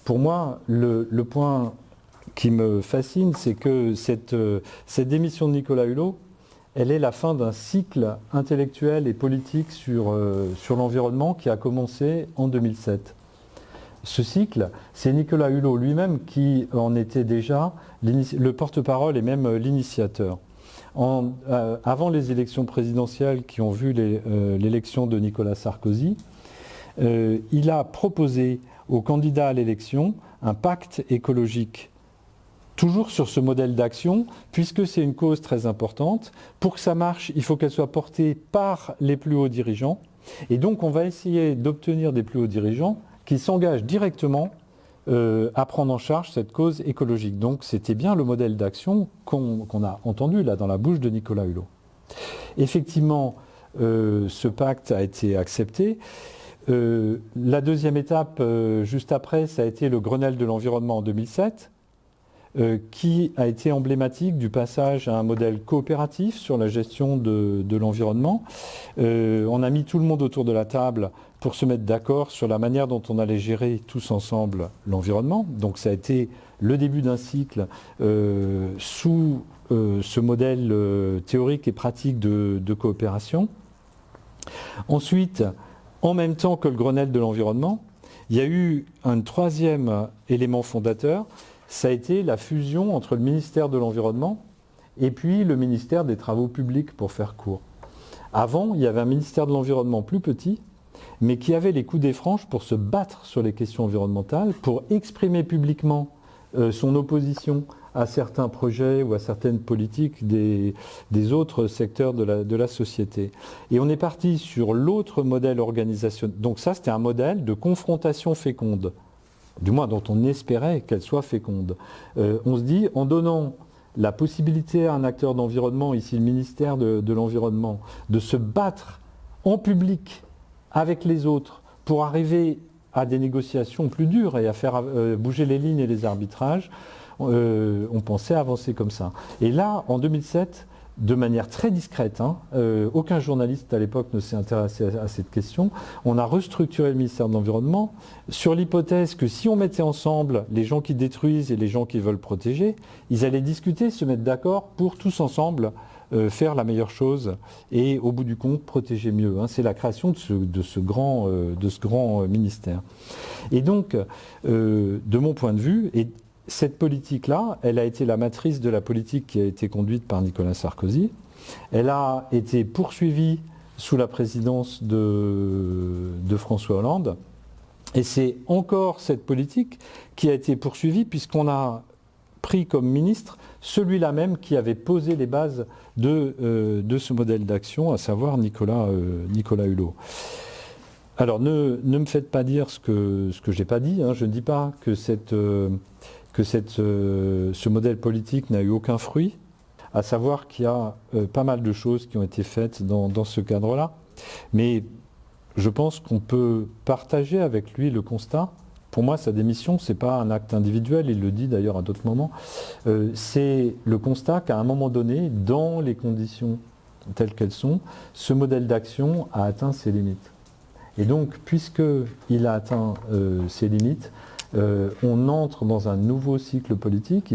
pour moi, le point qui me fascine, c'est que cette démission de Nicolas Hulot, elle est la fin d'un cycle intellectuel et politique sur l'environnement qui a commencé en 2007. Ce cycle, c'est Nicolas Hulot lui-même qui en était déjà le porte-parole et même l'initiateur. Avant les élections présidentielles qui ont vu l'élection de Nicolas Sarkozy, il a proposé aux candidats à l'élection un pacte écologique, toujours sur ce modèle d'action, puisque c'est une cause très importante. Pour que ça marche, il faut qu'elle soit portée par les plus hauts dirigeants. Et donc on va essayer d'obtenir des plus hauts dirigeants qui s'engagent directement à prendre en charge cette cause écologique. Donc c'était bien le modèle d'action qu'on a entendu là dans la bouche de Nicolas Hulot. Effectivement, ce pacte a été accepté. La deuxième étape, juste après, ça a été le Grenelle de l'environnement en 2007, qui a été emblématique du passage à un modèle coopératif sur la gestion de l'environnement. On a mis tout le monde autour de la table pour se mettre d'accord sur la manière dont on allait gérer tous ensemble l'environnement. Donc ça a été le début d'un cycle sous ce modèle théorique et pratique de coopération. Ensuite, en même temps que le Grenelle de l'environnement, il y a eu un troisième élément fondateur, ça a été la fusion entre le ministère de l'Environnement et puis le ministère des Travaux publics, pour faire court. Avant, il y avait un ministère de l'Environnement plus petit, mais qui avait les coups des franches pour se battre sur les questions environnementales, pour exprimer publiquement son opposition à certains projets ou à certaines politiques des autres secteurs de la société. Et on est parti sur l'autre modèle organisationnel. Donc ça, c'était un modèle de confrontation féconde, du moins dont on espérait qu'elle soit féconde. On se dit, en donnant la possibilité à un acteur d'environnement, ici le ministère de l'Environnement, de se battre en public avec les autres pour arriver à des négociations plus dures et à faire bouger les lignes et les arbitrages, on pensait avancer comme ça. Et là, en 2007, de manière très discrète, aucun journaliste à l'époque ne s'est intéressé à cette question, on a restructuré le ministère de l'Environnement sur l'hypothèse que si on mettait ensemble les gens qui détruisent et les gens qui veulent protéger, ils allaient discuter, se mettre d'accord pour tous ensemble faire la meilleure chose et au bout du compte protéger mieux. C'est la création de ce grand ministère. Et donc, de mon point de vue, cette politique-là, elle a été la matrice de la politique qui a été conduite par Nicolas Sarkozy. Elle a été poursuivie sous la présidence de François Hollande. Et c'est encore cette politique qui a été poursuivie puisqu'on a pris comme ministre celui-là même qui avait posé les bases de ce modèle d'action, à savoir Nicolas Hulot. Alors ne me faites pas dire ce que je n'ai pas dit. Je ne dis pas que ce modèle politique n'a eu aucun fruit, à savoir qu'il y a pas mal de choses qui ont été faites dans ce cadre-là. Mais je pense qu'on peut partager avec lui le constat. Pour moi, sa démission, ce n'est pas un acte individuel, il le dit d'ailleurs à d'autres moments. C'est le constat qu'à un moment donné, dans les conditions telles qu'elles sont, ce modèle d'action a atteint ses limites. Et donc, puisqu'il a atteint ses limites, on entre dans un nouveau cycle politique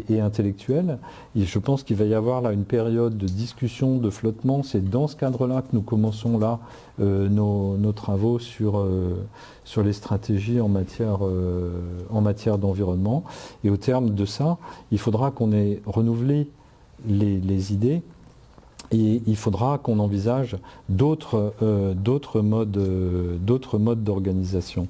et intellectuel. Et je pense qu'il va y avoir là une période de discussion, de flottement. C'est dans ce cadre-là que nous commençons là nos travaux sur les stratégies en matière d'environnement. Et au terme de ça, il faudra qu'on ait renouvelé les idées. Et il faudra qu'on envisage d'autres modes d'organisation.